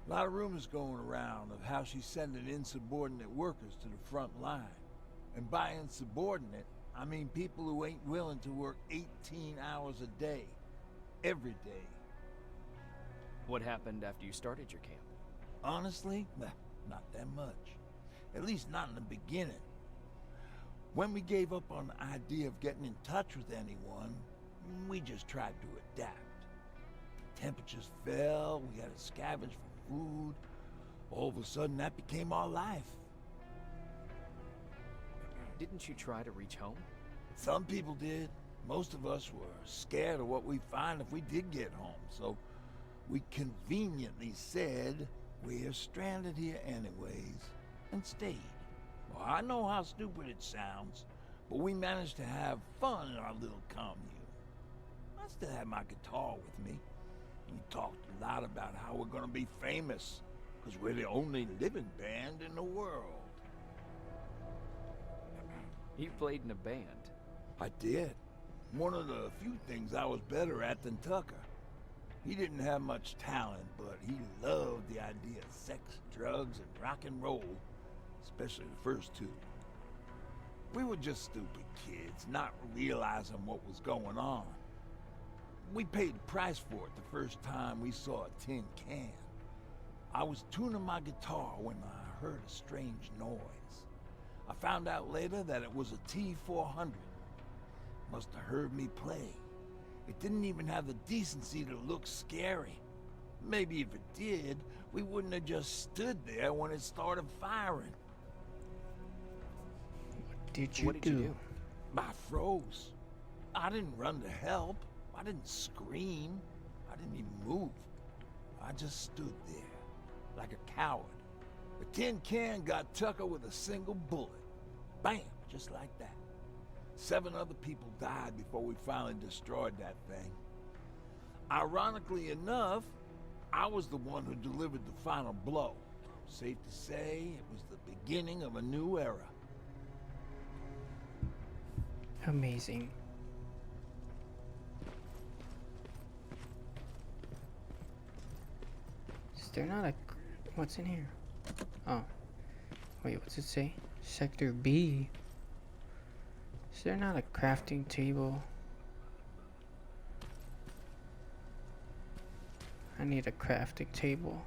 A lot of rumors going around of how she's sending insubordinate workers to the front line. And by insubordinate, I mean people who ain't willing to work 18 hours a day. Every day. What happened after you started your camp? Honestly, not that much. At least not in the beginning. When we gave up on the idea of getting in touch with anyone, we just tried to adapt. Temperatures fell, we had to scavenge for food. All of a sudden, that became our life. Didn't you try to reach home? Some people did. Most of us were scared of what we'd find if we did get home, so we conveniently said, we're stranded here anyways, and stayed. Well, I know how stupid it sounds, but we managed to have fun in our little commune. I still had my guitar with me. We talked a lot about how we're gonna be famous, because we're the only living band in the world. You played in a band. I did. One of the few things I was better at than Tucker. He didn't have much talent, but he loved the idea of sex, drugs, and rock and roll, especially the first two. We were just stupid kids, not realizing what was going on. We paid the price for it the first time we saw a tin can. I was tuning my guitar when I heard a strange noise. I found out later that it was a T-400. Must have heard me play. It didn't even have the decency to look scary. Maybe if it did, we wouldn't have just stood there when it started firing. What did you What did you do? I froze. I didn't run to help. I didn't scream. I didn't even move. I just stood there, like a coward. The tin can got Tucker with a single bullet. Bam! Just like that. 7 other people died before we finally destroyed that thing. Ironically enough, I was the one who delivered the final blow. Safe to say, it was the beginning of a new era. Amazing. Is there not a... What's in here? Oh. Wait, what's it say? Sector B. Is there not a crafting table? I need a crafting table.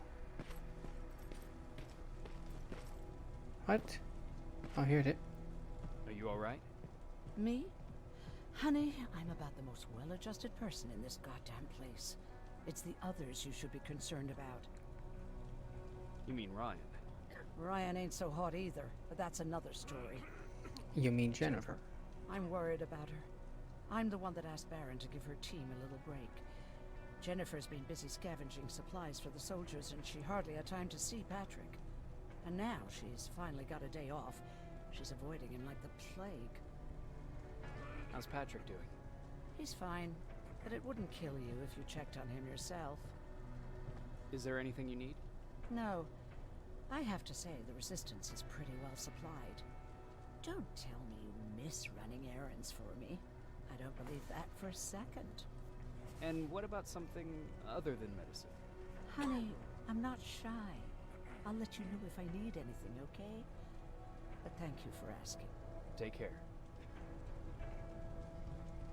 What? Oh, here it is. Are you alright? Me? Honey, I'm about the most well-adjusted person in this goddamn place. It's the others you should be concerned about. You mean Ryan? Ryan ain't so hot either, but that's another story. You mean Jennifer? I'm worried about her. I'm the one that asked Baron to give her team a little break. Jennifer's been busy scavenging supplies for the soldiers, and she hardly had time to see Patrick. And now she's finally got a day off. She's avoiding him like the plague. How's Patrick doing? He's fine, but it wouldn't kill you if you checked on him yourself. Is there anything you need? No. I have to say, the Resistance is pretty well supplied. Don't tell me you miss running errands for me. I don't believe that for a second. And what about something other than medicine? Honey, I'm not shy. I'll let you know if I need anything, okay? But thank you for asking. Take care.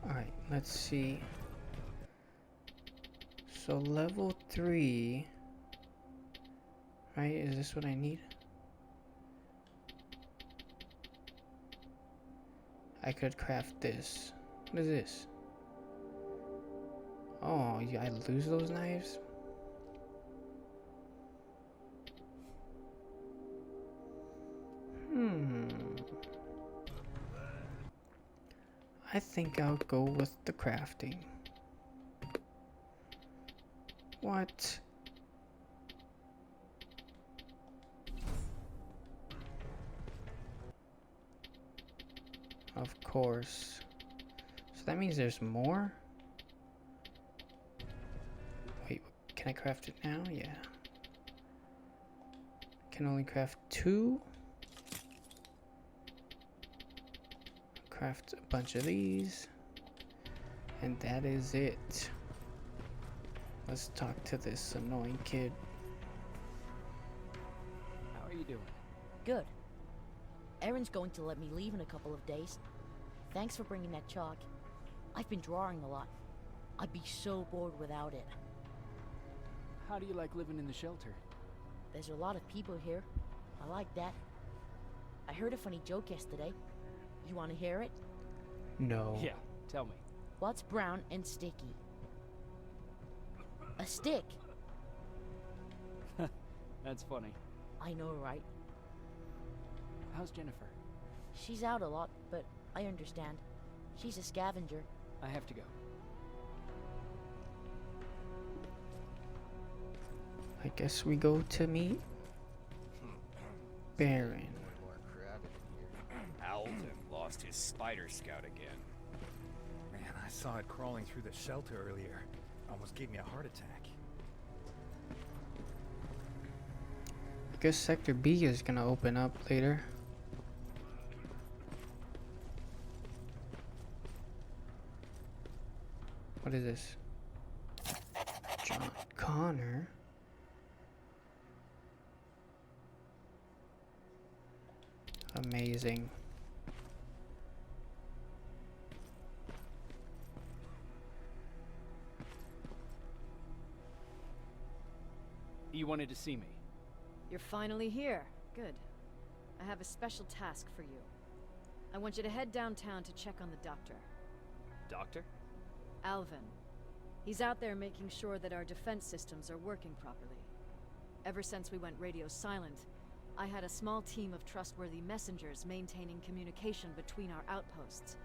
Alright, let's see. So level 3. Right, is this what I need? I could craft this. What is this? Oh, yeah, I lose those knives? I think I'll go with the crafting. What? Of course. So that means there's more? Wait, can I craft it now? Yeah. Can only craft 2? Craft a bunch of these. And that is it. Let's talk to this annoying kid. you doing? Good. Erin's going to let me leave in a couple of days. Thanks for bringing that chalk. I've been drawing a lot. I'd be so bored without it. How do you like living in the shelter? There's a lot of people here. I like that. I heard a funny joke yesterday. You want to hear it? No. Yeah, tell me. What's brown and sticky? A stick. That's funny. I know, right? How's Jennifer? She's out a lot, but I understand. She's a scavenger. I have to go. I guess we go to meet Baron. More crowded in here. Alvin lost his spider scout again. Man, I saw it crawling through the shelter earlier. Almost gave me a heart attack. I guess Sector B is gonna open up later. What is this? John Connor. Amazing. You wanted to see me. You're finally here. Good. I have a special task for you. I want you to head downtown to check on the doctor. Doctor? Alvin. He's out there making sure that our defense systems are working properly. Ever since we went radio silent, I had a small team of trustworthy messengers maintaining communication between our outposts.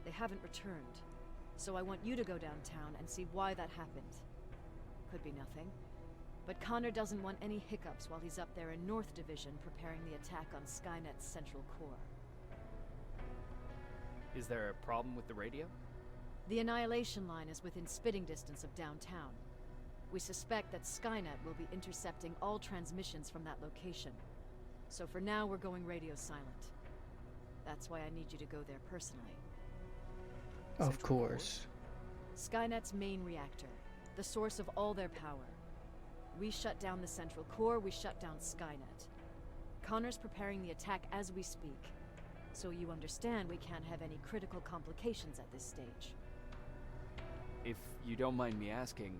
They haven't returned, so I want you to go downtown and see why that happened. Could be nothing, but Connor doesn't want any hiccups while he's up there in North Division preparing the attack on Skynet's central core. Is there a problem with the radio? The Annihilation Line is within spitting distance of downtown. We suspect that Skynet will be intercepting all transmissions from that location. So for now, we're going radio silent. That's why I need you to go there personally. Of course. Skynet's main reactor, the source of all their power. We shut down the central core, we shut down Skynet. Connor's preparing the attack as we speak. So you understand we can't have any critical complications at this stage. If you don't mind me asking,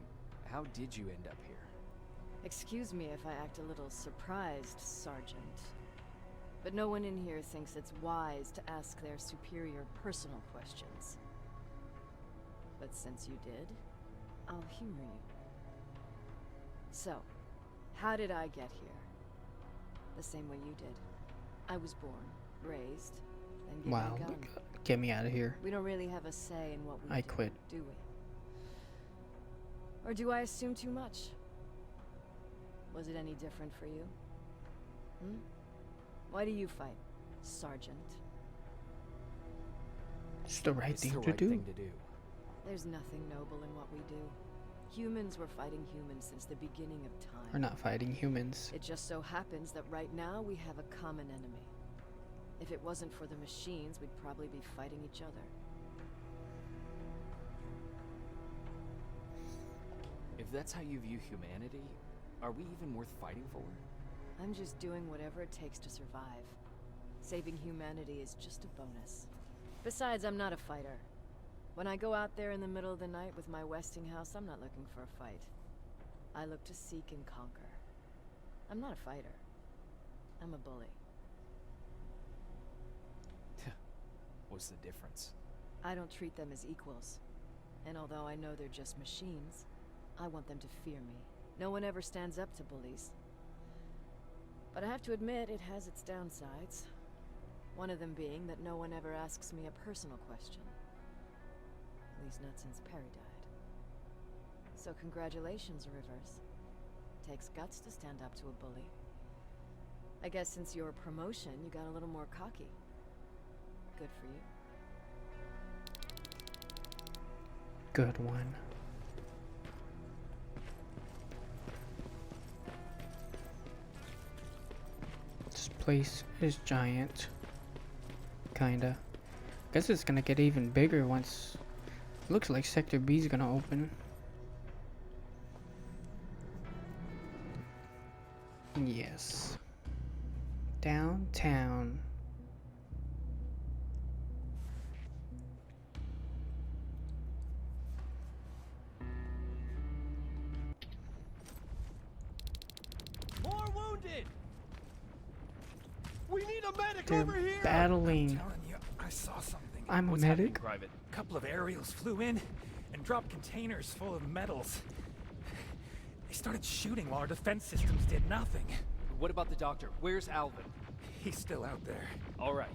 how did you end up here? Excuse me if I act a little surprised, Sergeant. But no one in here thinks it's wise to ask their superior personal questions. But since you did, I'll humor you. So, how did I get here? The same way you did. I was born, raised, then given Wow. a gun. Get me out of here. We don't really have a say in what we I do, quit. do we? Or do I assume too much? Was it any different for you? Hmm? Why do you fight, Sergeant? It's the right It's thing the to right do. thing to do. There's nothing noble in what we do. Humans were fighting humans since the beginning of time. We're not fighting humans. It just so happens that right now we have a common enemy. If it wasn't for the machines, we'd probably be fighting each other. If that's how you view humanity, are we even worth fighting for? I'm just doing whatever it takes to survive. Saving humanity is just a bonus. Besides, I'm not a fighter. When I go out there in the middle of the night with my Westinghouse, I'm not looking for a fight. I look to seek and conquer. I'm not a fighter. I'm a bully. What's the difference? I don't treat them as equals. And although I know they're just machines, I want them to fear me. No one ever stands up to bullies. But I have to admit, it has its downsides. One of them being that no one ever asks me a personal question. At least not since Perry died. So congratulations, Rivers. Takes guts to stand up to a bully. I guess since your promotion, you got a little more cocky. Good for you. Good one. This place is giant. Kinda. Guess it's gonna get even bigger once. Looks like Sector B is gonna open. Yes. Downtown. More wounded! We need a medic They're over here! battling. Telling you, I saw something. I'm a What's happening, medic. Private? A couple of aerials flew in and dropped containers full of metals. They started shooting while our defense systems did nothing. What about the doctor? Where's Alvin? He's still out there. All right.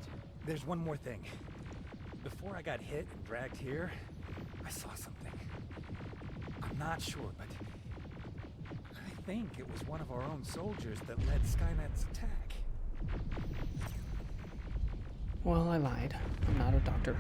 There's one more thing. Before I got hit and dragged here, I saw something. I'm not sure, but I think it was one of our own soldiers that led Skynet's attack. Well, I lied. I'm not a doctor.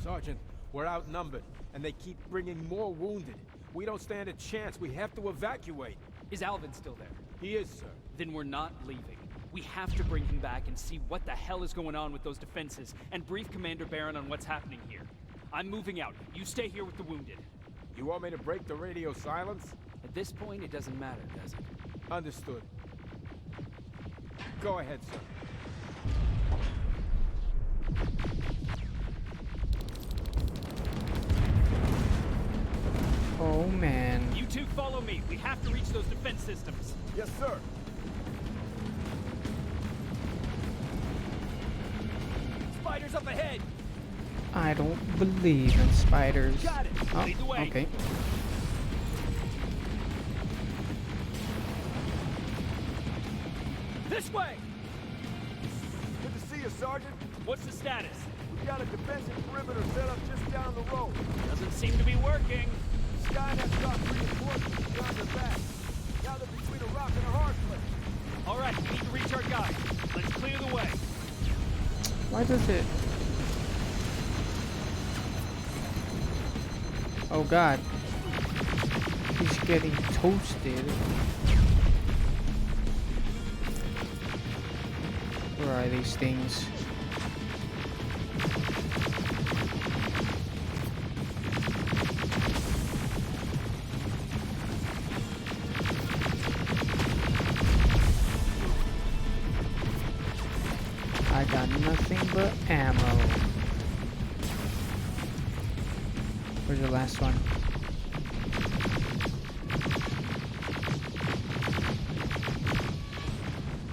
Sergeant, we're outnumbered, and they keep bringing more wounded. We don't stand a chance. We have to evacuate. Is Alvin still there? He is, sir. Then we're not leaving. We have to bring him back and see what the hell is going on with those defenses and brief Commander Barron on what's happening here. I'm moving out. You stay here with the wounded. You want me to break the radio silence? At this point, it doesn't matter, does it? Understood. Go ahead, sir. Oh man. You two follow me. We have to reach those defense systems. Yes, sir. Spiders up ahead. I don't believe in spiders. Got it. Oh, Lead the way. okay. This way. Good to see you, Sergeant. What's the status? We've got a defensive perimeter set up just down the road. Doesn't seem to be working. Skynet's got reinforcements behind their back. Now they're between a rock and a hard place. All right, we need to reach our guy. Let's clear the way. Why does it? Oh god. He's getting toasted. Where are these things? I got nothing but ammo. Where's the last one?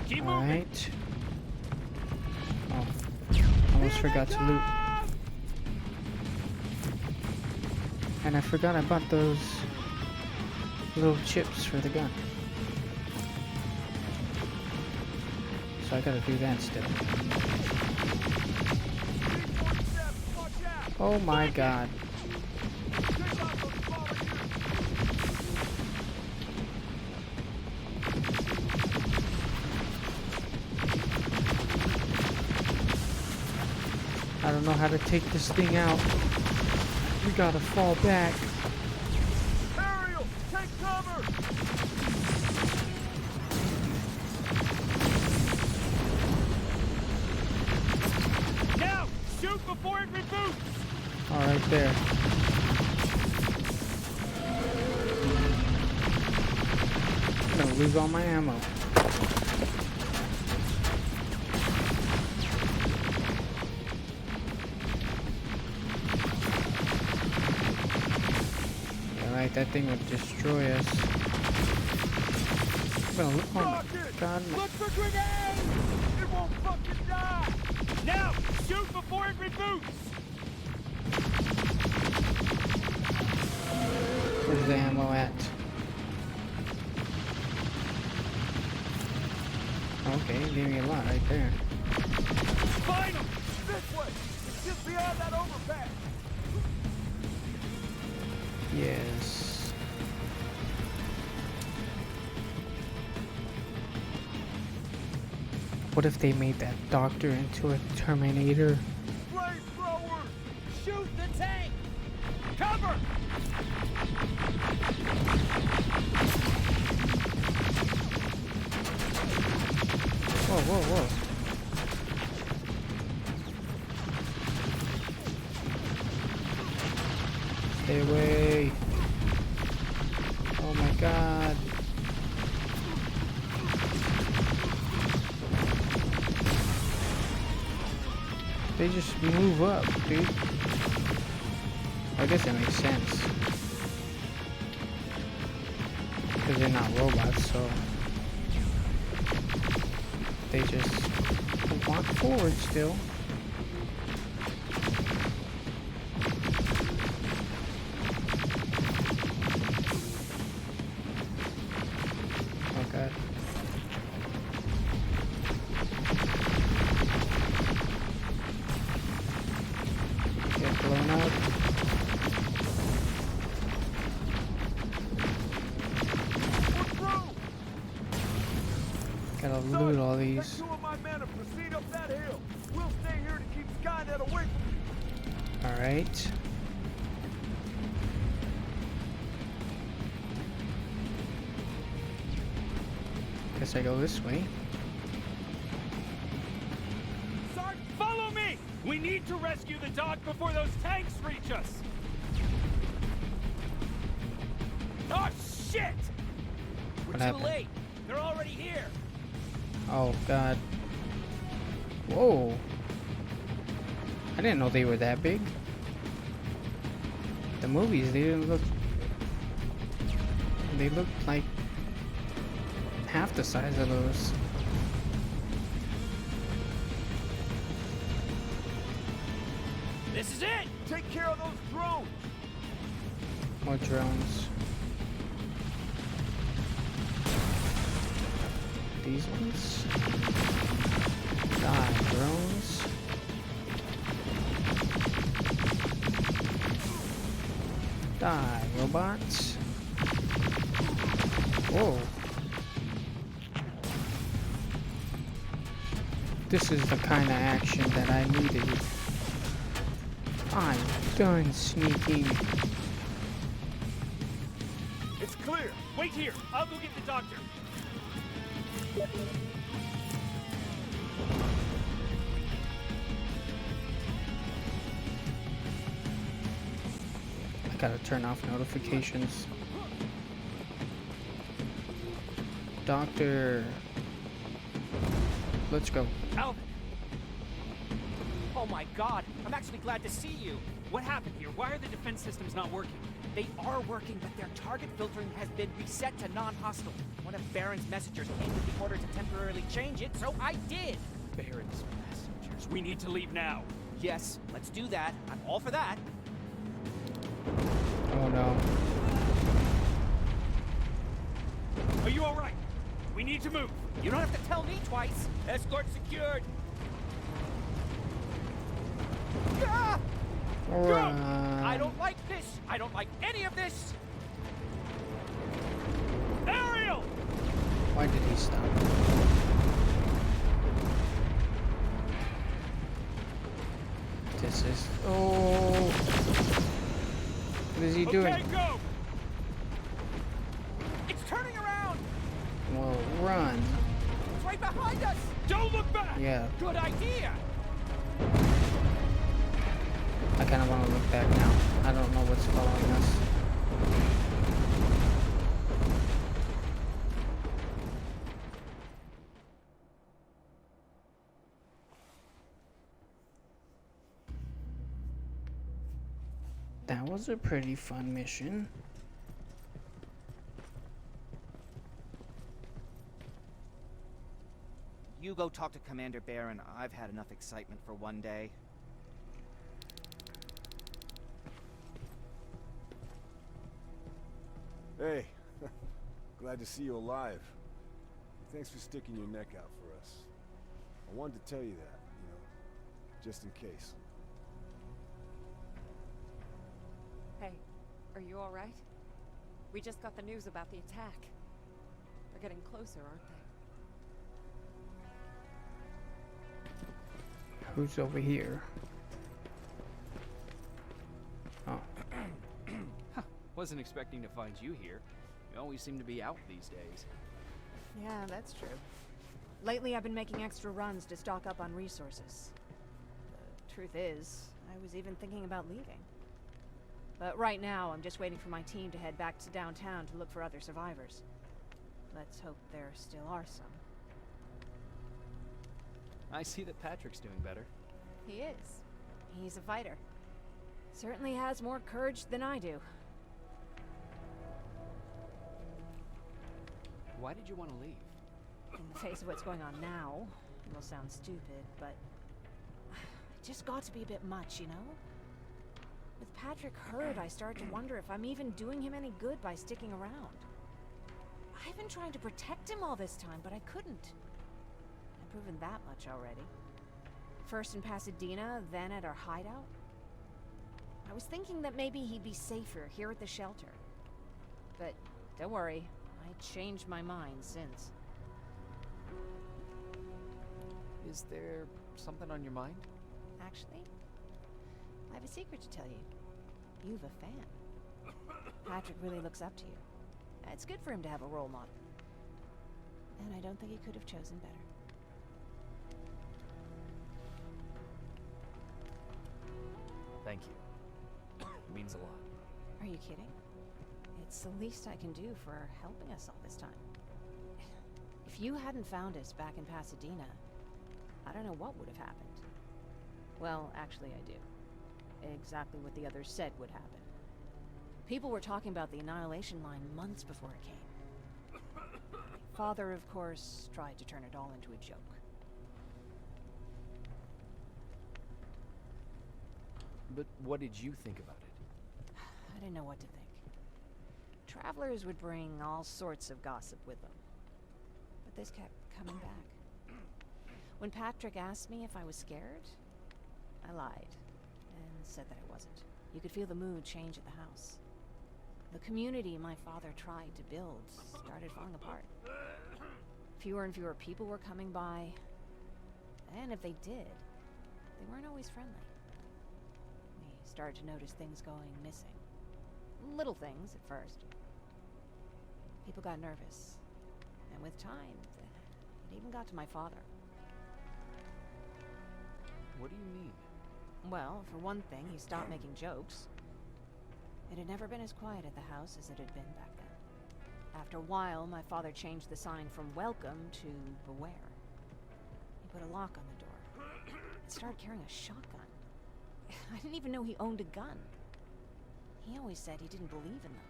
Keep moving. Alright. Oh. Almost forgot to loot. And I forgot I bought those little chips for the gun. So I gotta do that still. Oh my god. I don't know how to take this thing out. We gotta fall back. Ariel, take cover! Now, shoot before it reboots. All right there. I'm gonna lose all my ammo. Alright, that thing would destroy us. I'm gonna look. Oh my god. Look for grenades! It won't fucking die! Now, shoot before it reboots. Where's the ammo at? Okay, you gave me a lot right there. Find him. This way! It's just beyond that overpass! Yes. What if they made that doctor into a Terminator? Flamethrower! Shoot the tank. Cover. Whoa, whoa, whoa. Stay away. Oh my god. They just move up, dude. I guess that makes sense. Because they're not robots, so they just walk forward still. Oh god. Get blown up. Gotta loot all these. Take 2 of my men and proceed up that hill. We'll stay here to keep Skynet away from you. Alright. Guess I go this way. Sarge, follow me! We need to rescue the dog before those tanks reach us! Oh, shit! What We're happened? too late. They're already here. Oh god. Whoa. I didn't know they were that big. The movies, they didn't look... They looked like half the size of those. This is it! Take care of those drones. More drones. These ones. Die, drones. Die, robots. Whoa. This is the kind of action that I needed. I'm done sneaking. It's clear. Wait here. I'll go get the doctor. I gotta turn off notifications. Doctor. Let's go. Alvin! Oh my god, I'm actually glad to see you. What happened here? Why are the defense systems not working? They are working, but their target filtering has been reset to non-hostile. One of Baron's messengers came with the order to temporarily change it, so I did. Baron's messengers. We need to leave now. Yes, let's do that. I'm all for that. Oh no. Are you all right? We need to move. You don't have to tell me twice. Escort secured. Ah! Run. I don't like this. I don't like any of this. Ariel! Why did he stop? This is... Oh! What is he doing? Okay, go! It's turning around. Well, run. It's right behind us. Don't look back! Yeah, Good idea. I kind of want to look back now. I don't know what's following us. That was a pretty fun mission. You go talk to Commander Baron. I've had enough excitement for one day. Hey, glad to see you alive. Thanks for sticking your neck out for us. I wanted to tell you that, you know, just in case. Hey, are you all right? We just got the news about the attack. They're getting closer, aren't they? Who's over here? Oh. Wasn't expecting to find you here. You always seem to be out these days. Yeah, that's true. Lately, I've been making extra runs to stock up on resources. The truth is, I was even thinking about leaving. But right now, I'm just waiting for my team to head back to downtown to look for other survivors. Let's hope there still are some. I see that Patrick's doing better. He is. He's a fighter. Certainly has more courage than I do. Why did you want to leave? In the face of what's going on now, it will sound stupid, but it just got to be a bit much, you know? With Patrick hurt, I started to wonder if I'm even doing him any good by sticking around. I've been trying to protect him all this time, but I couldn't. I've proven that much already. First in Pasadena, then at our hideout. I was thinking that maybe he'd be safer here at the shelter. But don't worry, I changed my mind since. Is there something on your mind? Actually, I have a secret to tell you. You've a fan. Patrick really looks up to you. It's good for him to have a role model. And I don't think he could have chosen better. Thank you. It means a lot. Are you kidding? It's the least I can do for helping us all this time. If you hadn't found us back in Pasadena, I don't know what would have happened. Well, actually I do. Exactly what the others said would happen. People were talking about the Annihilation Line months before it came. Father, of course, tried to turn it all into a joke. But what did you think about it? I didn't know what to think. Travelers would bring all sorts of gossip with them. But this kept coming back. When Patrick asked me if I was scared, I lied and said that I wasn't. You could feel the mood change at the house. The community my father tried to build started falling apart. Fewer and fewer people were coming by, and if they did, they weren't always friendly. We started to notice things going missing. Little things at first. People got nervous, and with time, it even got to my father. What do you mean? Well, for one thing, he stopped making jokes. It had never been as quiet at the house as it had been back then. After a while, my father changed the sign from welcome to beware. He put a lock on the door and started carrying a shotgun. I didn't even know he owned a gun. He always said he didn't believe in them.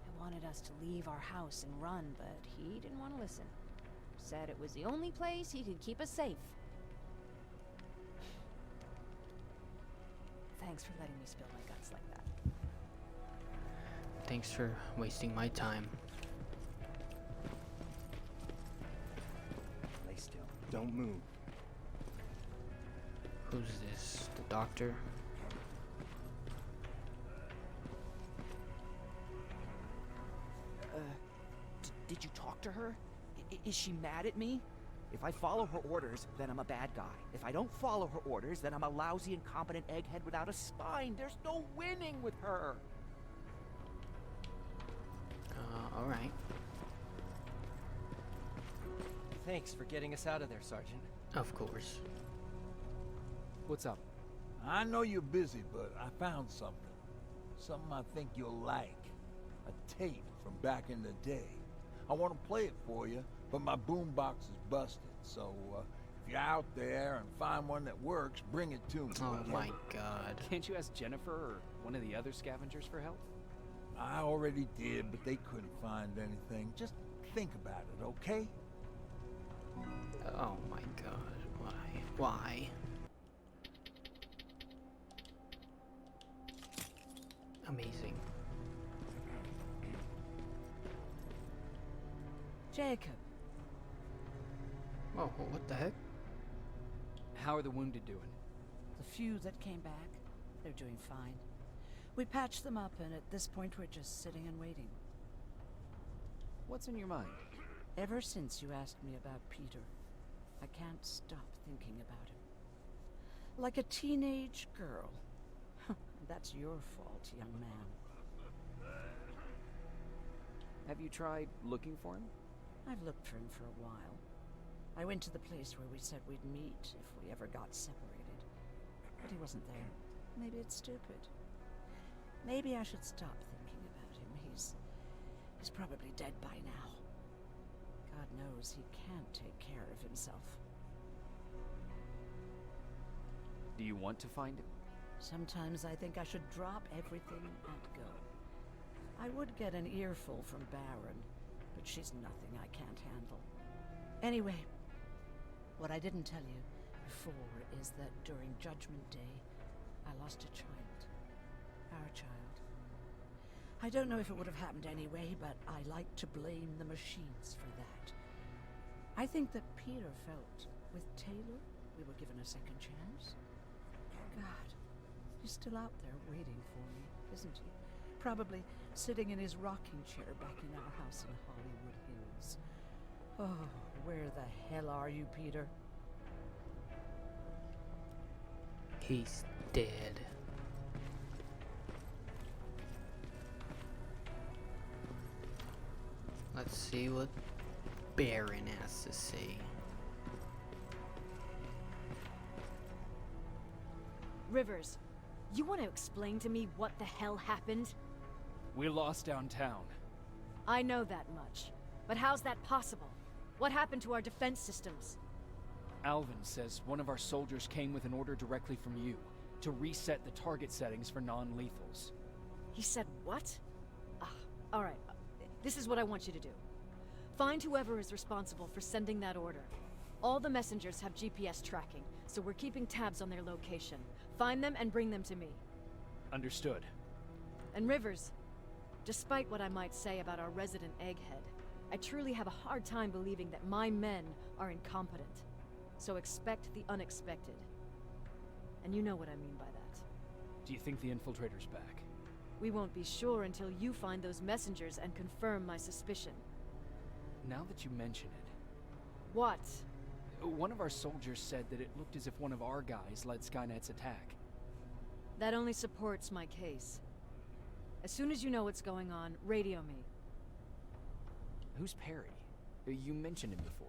He wanted us to leave our house and run, but he didn't want to listen. Said it was the only place he could keep us safe. Thanks for letting me spill my guts like that. Thanks for wasting my time. Lay still. Don't move. Who's this? The doctor? Did you talk to her? Is she mad at me? If I follow her orders, then I'm a bad guy. If I don't follow her orders, then I'm a lousy, incompetent egghead without a spine. There's no winning with her. Alright. Thanks for getting us out of there, Sergeant. Of course. What's up? I know you're busy, but I found something. Something I think you'll like. A tape from back in the day. I want to play it for you, but my boombox is busted, so if you're out there and find one that works, bring it to me. Oh my god. Can't you ask Jennifer or one of the other scavengers for help? I already did, but they couldn't find anything. Just think about it, okay? Oh my god. Why? Why? Amazing. Jacob. Oh, what the heck? How are the wounded doing? The few that came back, they're doing fine. We patched them up, and at this point we're just sitting and waiting. What's in your mind? Ever since you asked me about Peter, I can't stop thinking about him. Like a teenage girl. That's your fault, young man. Have you tried looking for him? I've looked for him for a while. I went to the place where we said we'd meet if we ever got separated. But he wasn't there. Maybe it's stupid. Maybe I should stop thinking about him. He's probably dead by now. God knows he can't take care of himself. Do you want to find him? Sometimes I think I should drop everything and go. I would get an earful from Baron, but she's nothing I can't handle. Anyway, what I didn't tell you before is that during Judgment Day, I lost a child. Our child. I don't know if it would have happened anyway, but I like to blame the machines for that. I think that Peter felt with Taylor we were given a second chance. God, he's still out there waiting for me, isn't he? Probably sitting in his rocking chair back in our house in Hollywood Hills. Oh, where the hell are you, Peter? He's dead. Let's see what Baron has to say. Rivers, you want to explain to me what the hell happened? We lost downtown. I know that much. But how's that possible? What happened to our defense systems? Alvin says one of our soldiers came with an order directly from you to reset the target settings for non-lethals. He said what? Alright. This is what I want you to do. Find whoever is responsible for sending that order. All the messengers have GPS tracking, so we're keeping tabs on their location. Find them and bring them to me. Understood. And Rivers, despite what I might say about our resident egghead, I truly have a hard time believing that my men are incompetent. So expect the unexpected. And you know what I mean by that. Do you think the infiltrator's back? We won't be sure until you find those messengers and confirm my suspicion. Now that you mention it... What? One of our soldiers said that it looked as if one of our guys led Skynet's attack. That only supports my case. As soon as you know what's going on, radio me. Who's Perry? You mentioned him before.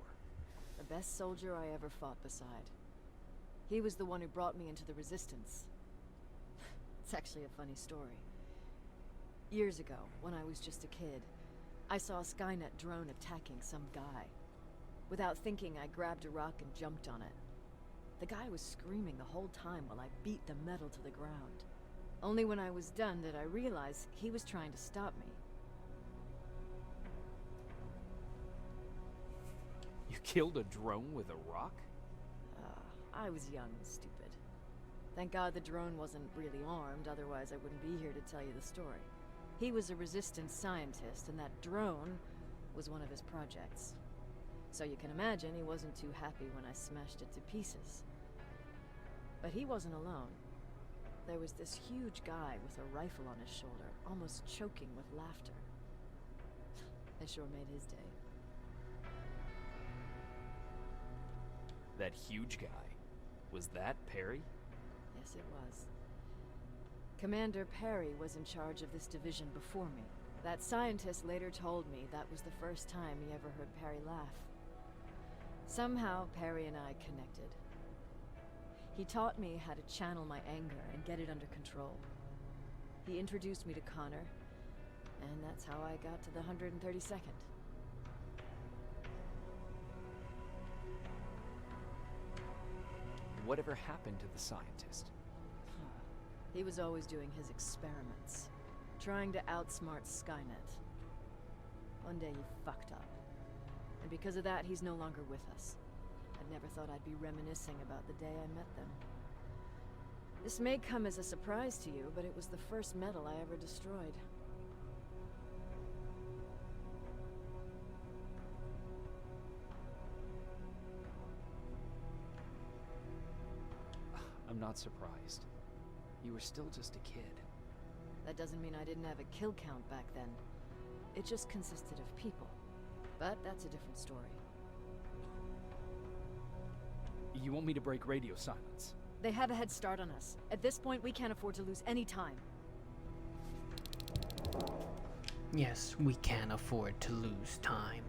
The best soldier I ever fought beside. He was the one who brought me into the Resistance. It's actually a funny story. Years ago, when I was just a kid, I saw a Skynet drone attacking some guy. Without thinking, I grabbed a rock and jumped on it. The guy was screaming the whole time while I beat the metal to the ground. Only when I was done did I realize he was trying to stop me. You killed a drone with a rock? I was young and stupid. Thank God the drone wasn't really armed, otherwise I wouldn't be here to tell you the story. He was a Resistance scientist, and that drone was one of his projects. So you can imagine he wasn't too happy when I smashed it to pieces. But he wasn't alone. There was this huge guy with a rifle on his shoulder, almost choking with laughter. I sure made his day. That huge guy. Was that Perry? Yes, it was. Commander Perry was in charge of this division before me. That scientist later told me that was the first time he ever heard Perry laugh. Somehow, Perry and I connected. He taught me how to channel my anger and get it under control. He introduced me to Connor, and that's how I got to the 132nd. Whatever happened to the scientist? He was always doing his experiments, trying to outsmart Skynet. One day he fucked up, and because of that, he's no longer with us. I never thought I'd be reminiscing about the day I met them. This may come as a surprise to you, but it was the first metal I ever destroyed. I'm not surprised. You were still just a kid. That doesn't mean I didn't have a kill count back then. It just consisted of people. But that's a different story. You want me to break radio silence? They have a head start on us. At this point, we can't afford to lose any time. Yes, we can't afford to lose time.